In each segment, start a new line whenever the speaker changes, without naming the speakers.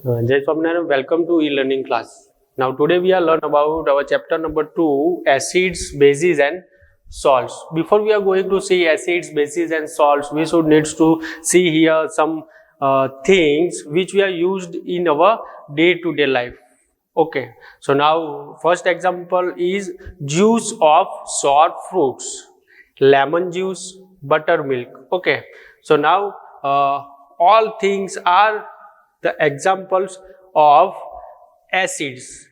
Jai Swaminarayan, welcome to e-learning class. Now today we are learn about our chapter number 2, acids, bases and salts. Before we are going to see acids, bases and salts, we should needs to see here some things which we are used in our day-to-day life. Okay, so now first example is juice of sour fruits, lemon juice, buttermilk. Okay, so now all things are the examples of acids.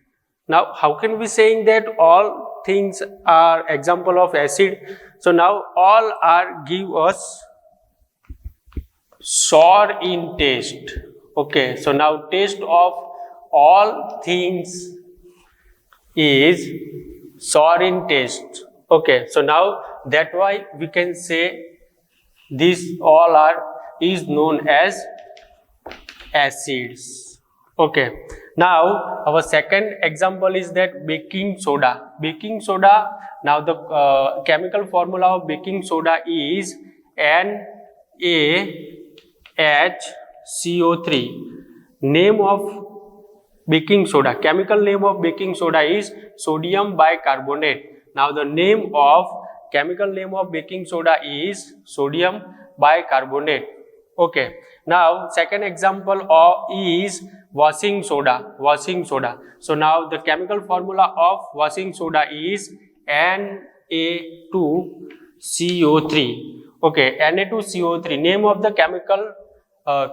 Now how can we saying that all things are example of acid? So now all are give us sour in taste. Okay, so now taste of all things is sour in taste. Okay, so now that why we can say these all are is known as acids. Okay, now our second example is that baking soda. Baking soda, now the chemical formula of baking soda is NaHCO3. Name of baking soda, chemical name of baking soda is sodium bicarbonate. Now the name of chemical name of baking soda is sodium bicarbonate. Okay, now second example is washing soda. Washing soda, so now the chemical formula of washing soda is Na2CO3. Okay, Na2CO3. Name of the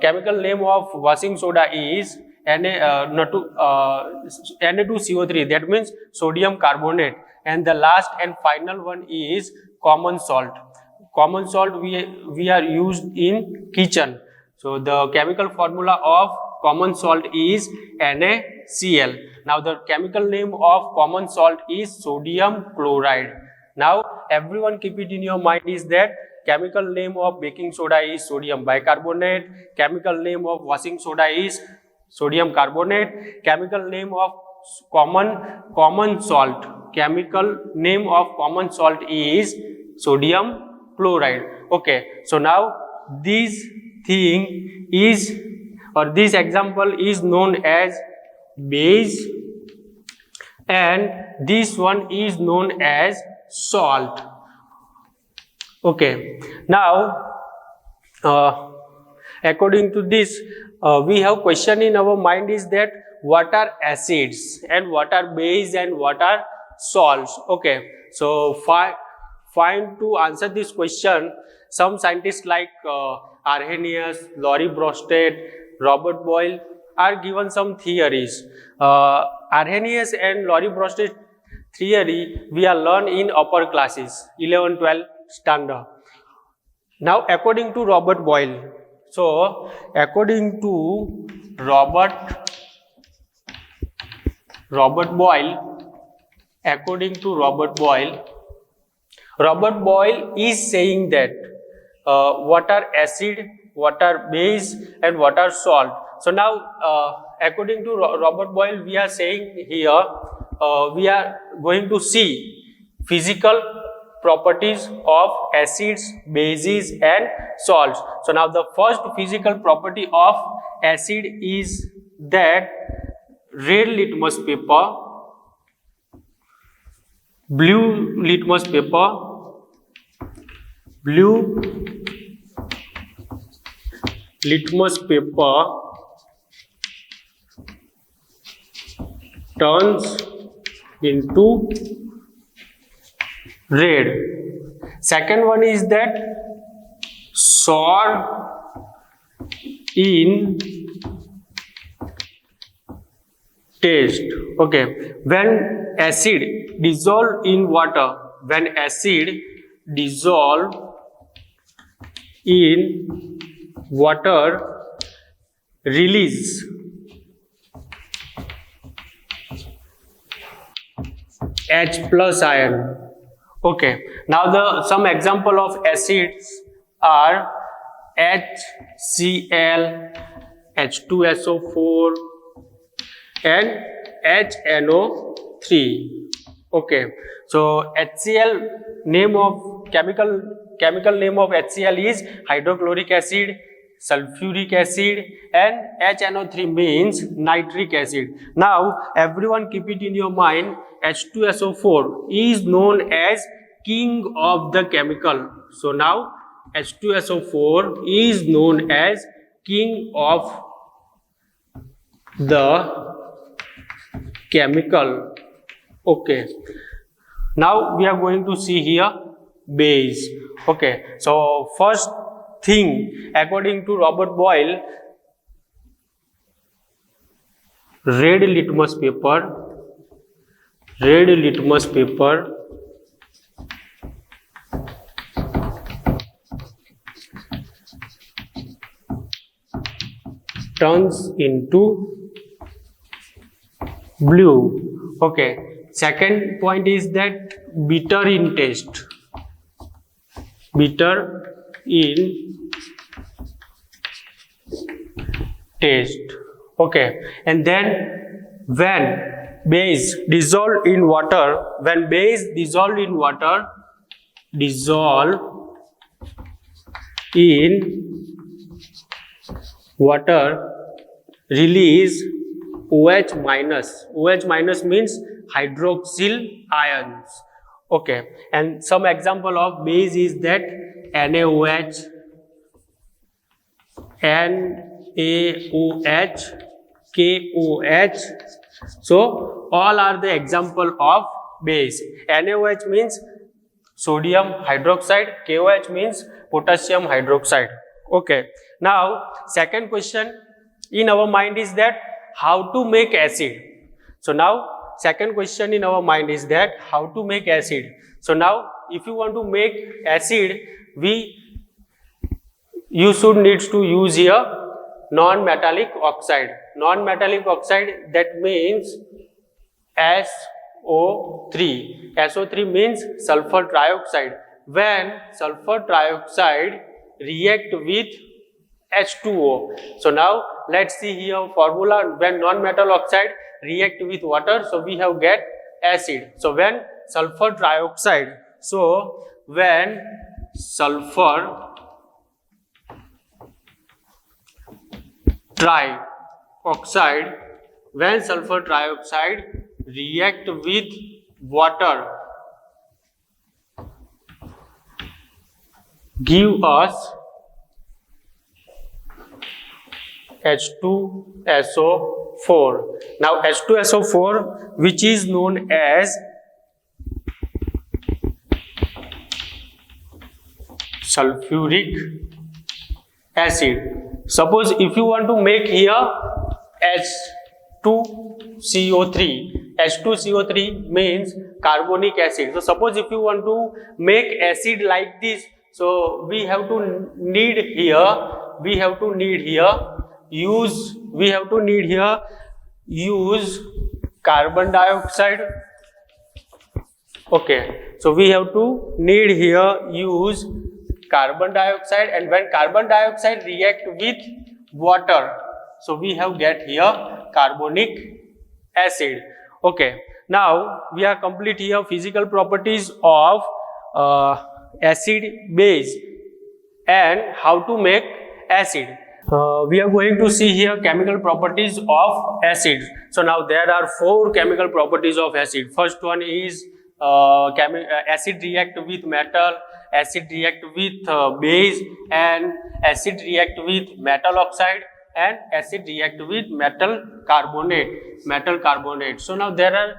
chemical name of washing soda is Na2CO3, that means sodium carbonate. And the last and final one is common salt. Common salt we are used in kitchen. So the chemical formula of common salt is NaCl. Now the chemical name of common salt is sodium chloride. Now everyone keep it in your mind is that chemical name of baking soda is sodium bicarbonate, chemical name of washing soda is sodium carbonate, chemical name of common salt, chemical name of common salt is sodium chloride. Okay, so now this thing is, or this example is known as base, and this one is known as salt. Okay, now according to this we have question in our mind is that what are acids and what are base and what are salts. Okay, so find to answer this question, some scientists like Arrhenius, Laurie Brosted, Robert Boyle are given some theories. Arrhenius and Laurie Brosted theory we are learn in upper classes 11 12 standard. Now according to Robert Boyle, so according to Robert Boyle, according to Robert Boyle is saying that what are acid, what are base and what are salt. So now according to Robert Boyle we are saying here we are going to see physical properties of acids, bases and salts. So now the first physical property of acid is that red litmus paper, blue litmus paper, blue litmus paper turns into red. Second one is that sour in taste. Okay, when acid dissolve in water, when acid dissolve in water release H plus ion. Okay, now the some example of acids are HCl, H2SO4 and HNO3. Okay, so HCl name of chemical name of HCl is hydrochloric acid. sulfuric acid, and HNO3 means nitric acid. Now everyone keep it in your mind, H2SO4 is known as king of the chemical. So now H2SO4 is known as king of the chemical. Okay, now we are going to see here base. Okay, so first thing, according to Robert Boyle, red litmus paper turns into blue. Okay, second point is that bitter in taste. Okay, and then when base dissolve in water, release OH minus. OH minus means hydroxyl ions. Okay, and some example of base is that NaOH, KOH. So all are the example of base. NaOH means sodium hydroxide, KOH means potassium hydroxide. Okay, now second question in our mind is that how to make acid. So now second question in our mind is that how to make acid. So now if you want to make acid, you should need to use here non-metallic oxide. Non-metallic oxide, that means SO3. SO3 means sulfur trioxide. When sulfur trioxide react with H2O. So now let's see here formula. When non-metal oxide react with water, so we have get acid. So when sulfur trioxide, when sulfur trioxide react with water, give us H2SO4. Now H2SO4, which is known as sulfuric acid. Suppose if you want to make here H2CO3 means carbonic acid. So suppose if you want to make acid like this, so we have to need here use carbon dioxide. Okay, so we have to need here use carbon dioxide, and when carbon dioxide react with water, so we have get here carbonic acid. Okay, now we are complete here physical properties of acid base and how to make acid. We are going to see here chemical properties of acid. So now there are 4 chemical properties of acid. First one is acid react with metal, acid react with base, and acid react with metal oxide, and acid react with metal carbonate. So now there are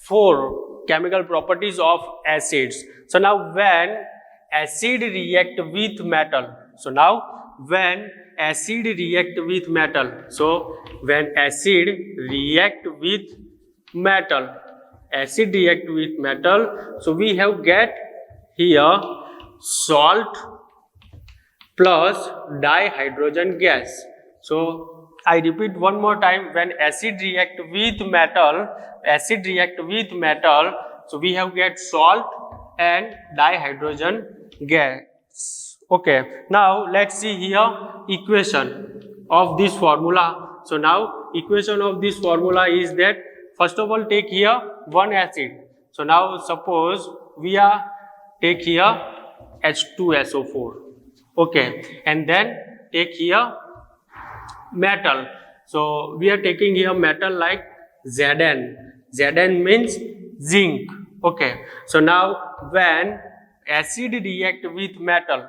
4 chemical properties of acids. So now when acid react with metal, so when acid react with metal, so we have get here salt plus dihydrogen gas. So I repeat one more time, when acid react with metal, so we have get salt and dihydrogen gas. Okay, now let's see here equation of this formula. So now equation of this formula is that first of all take here one acid. So now suppose we are take here H2SO4. Okay, and then take here metal. So we are taking here metal like Zn. Zn means zinc. Okay. So now when acid react with metal,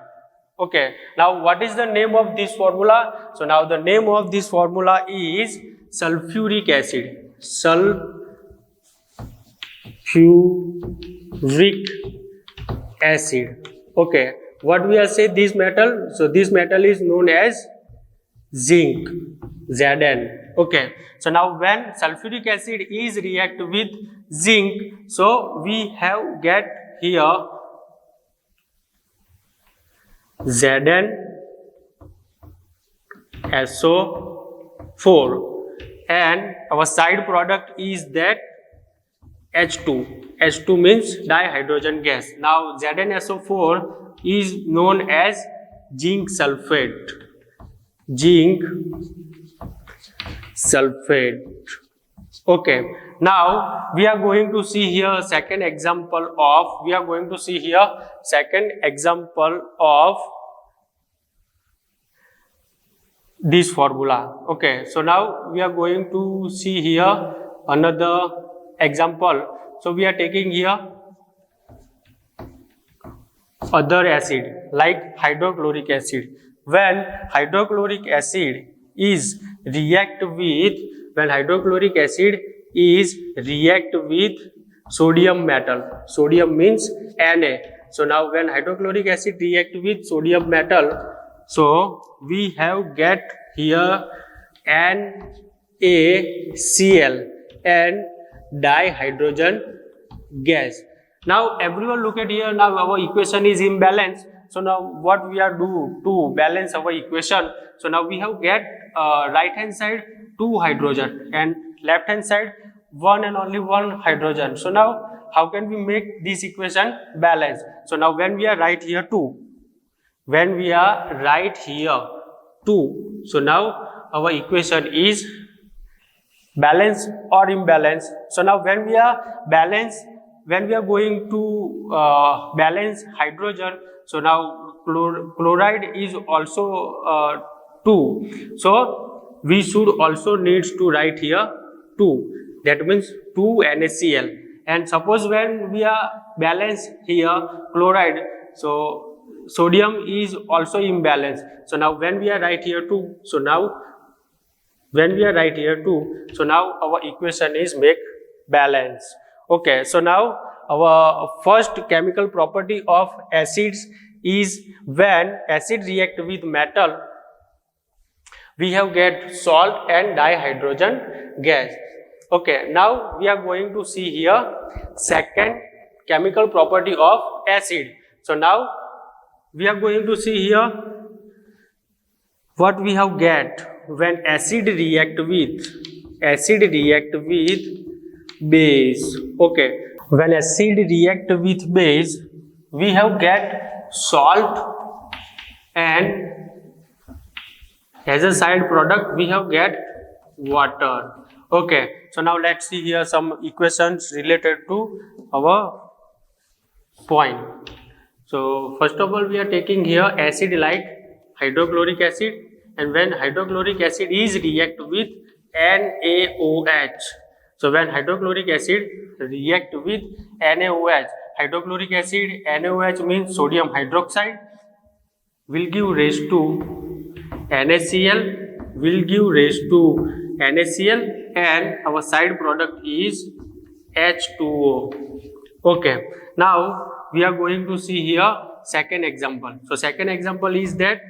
okay, now what is the name of this formula? So now the name of this formula is sulfuric acid. Sulfuric acid. Okay, what we are saying, this metal, so this metal is known as zinc, Zn. Okay, so now when sulfuric acid is react with zinc, so we have get here ZnSO4 and our side product is that H2. H2 means dihydrogen gas. Now ZnSO4 is known as zinc sulfate. Zinc sulfate. Okay. Now we are going to see here second example of this formula. Okay, so now we are going to see here another example. So we are taking here other acid like hydrochloric acid. When hydrochloric acid is react with sodium metal. Sodium means Na. So now when hydrochloric acid react with sodium metal, so we have get here NaCl and dihydrogen gas. Now everyone look at here. Now our equation is imbalance. So now what we are do to balance our equation? So now we have get right hand side 2 hydrogen and left hand side 1 and only 1 hydrogen. So now how can we make this equation balance? So now when we are write here 2, so now our equation is balance or imbalance. So now when we are going to balance hydrogen, so now chloride is also 2. So we should also needs to write here 2. That means 2 NaCl. And suppose when we are balance here chloride, so sodium is also imbalance. So now when we are write here 2, so now our equation is make balance. Okay, so now our first chemical property of acids is when acid react with metal, we have get salt and dihydrogen gas. Okay, now we are going to see here second chemical property of acid. So now we are going to see here what we have get when acid react with base. Okay, when acid react with base, we have get salt and as a side product we have get water. Okay, so now let's see here some equations related to our point. So first of all we are taking here acid like hydrochloric acid, and when hydrochloric acid is react with NaOH, so when hydrochloric acid react with NaOH, hydrochloric acid NaOH means sodium hydroxide will give raise to NaCl, and our side product is H2O. Okay, now we are going to see here second example. So second example is that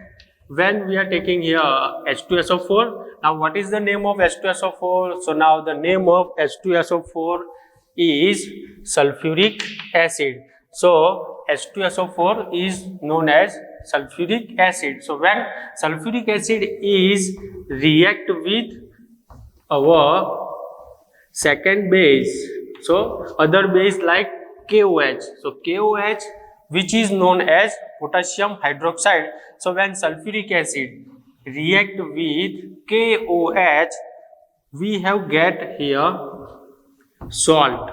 when we are taking here H2SO4. Now what is the name of H2SO4? So now the name of H2SO4 is sulfuric acid. So H2SO4 is known as sulfuric acid. So when sulfuric acid is react with our second base, so other base like KOH. So KOH, which is known as potassium hydroxide. So when sulfuric acid react with KOH, we have get here salt.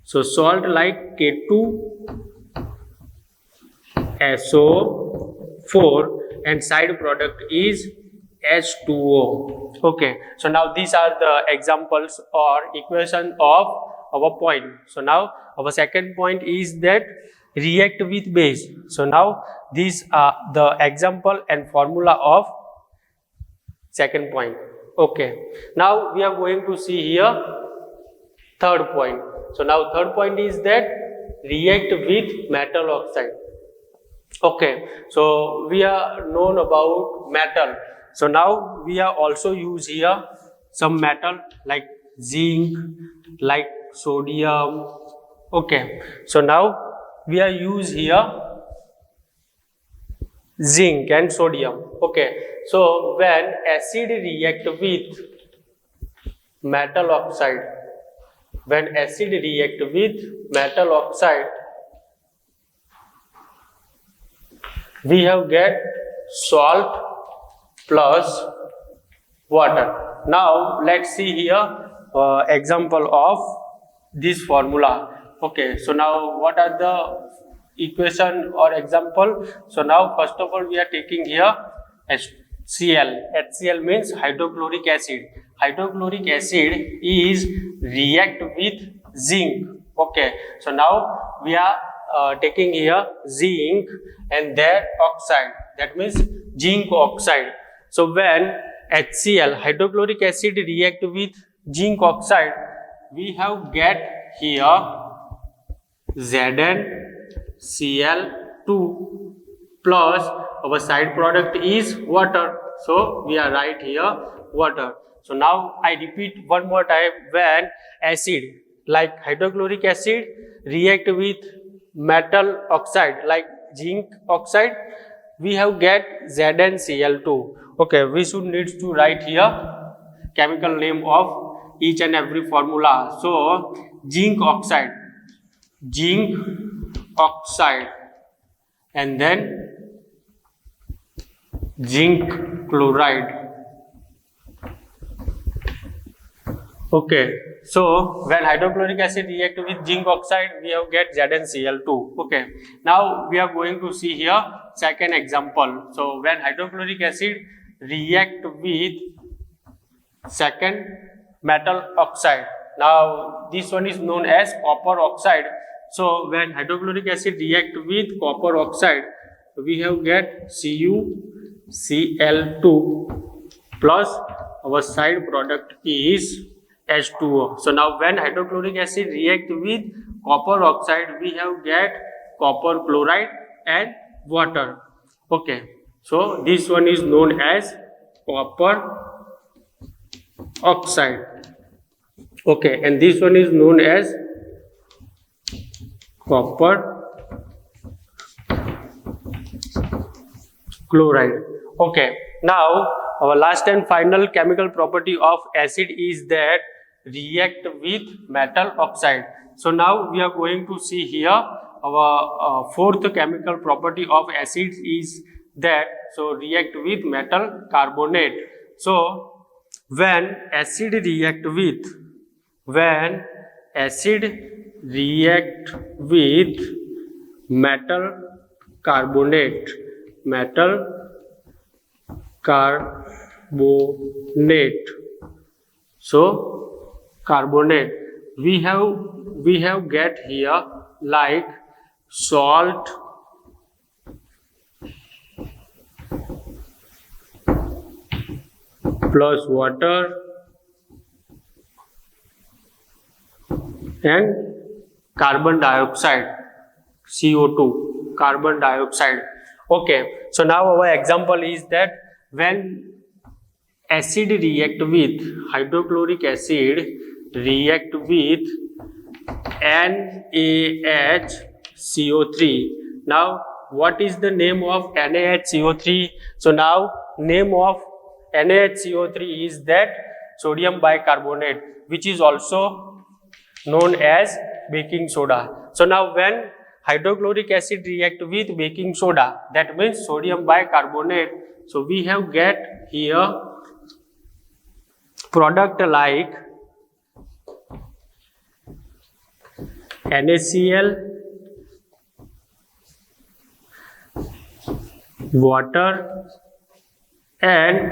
So salt like K2SO4, and side product is H2O. Okay, so now these are the examples or equation of our point. So now our second point is that react with base. So now these are the example and formula of second point. Okay, now we are going to see here third point. So now third point is that react with metal oxide. Okay, so we are known about metal. So now we are also use here some metal like zinc, like sodium. Okay, so now we are use here zinc and sodium. Okay, so when acid react with metal oxide, when acid react with metal oxide, we have get salt plus water. Now let's see here example of this formula. Okay, so now what are the equation or example? So now first of all we are taking here HCl. HCl means hydrochloric acid. Hydrochloric acid is react with zinc. Okay, so now we are taking here zinc and their oxide, that means zinc oxide. So when HCl, hydrochloric acid, react with zinc oxide, we have get here ZnCl2 plus our side product is water. So we are write here water. So now I repeat one more time, when acid like hydrochloric acid react with metal oxide like zinc oxide, we have get ZnCl2. Okay, we should need to write here chemical name of each and every formula. So zinc oxide, and then zinc chloride. Okay, so when hydrochloric acid react with zinc oxide, we have get ZnCl2. Okay, now we are going to see here second example. So when hydrochloric acid react with second metal oxide, now this one is known as copper oxide. So when hydrochloric acid react with copper oxide, we have get CuCl2 plus our side product is H2O. So now when hydrochloric acid react with copper oxide, we have get copper chloride and water. Okay, so this one is known as copper oxide. Okay, and this one is known as copper chloride. Okay, now our last and final chemical property of acid is that react with metal oxide. So now we are going to see here our fourth chemical property of acid is that so react with metal carbonate. So when acid react with metal carbonate, so carbonate, we have get here like salt plus water and carbon dioxide, CO2, carbon dioxide. Okay, so now our example is that when acid react with hydrochloric acid react with NaHCO3. Now what is the name of NaHCO3? So now name of NaHCO3 is that sodium bicarbonate, which is also known as baking soda. So now when hydrochloric acid react with baking soda, that means sodium bicarbonate, so we have get here product like NaCl, water and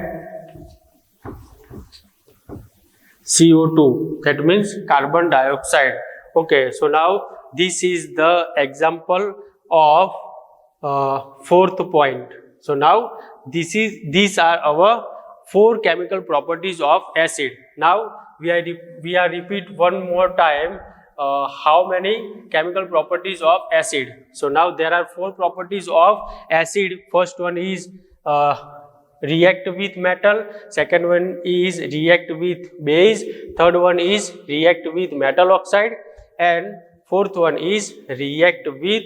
CO2, that means carbon dioxide. Okay, so now this is the example of fourth point. So now these are our 4 chemical properties of acid. Now we are repeat one more time how many chemical properties of acid. So now there are 4 properties of acid. First one is react with metal, second one is react with base, third one is react with metal oxide, and fourth one is react with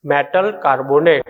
metal carbonate.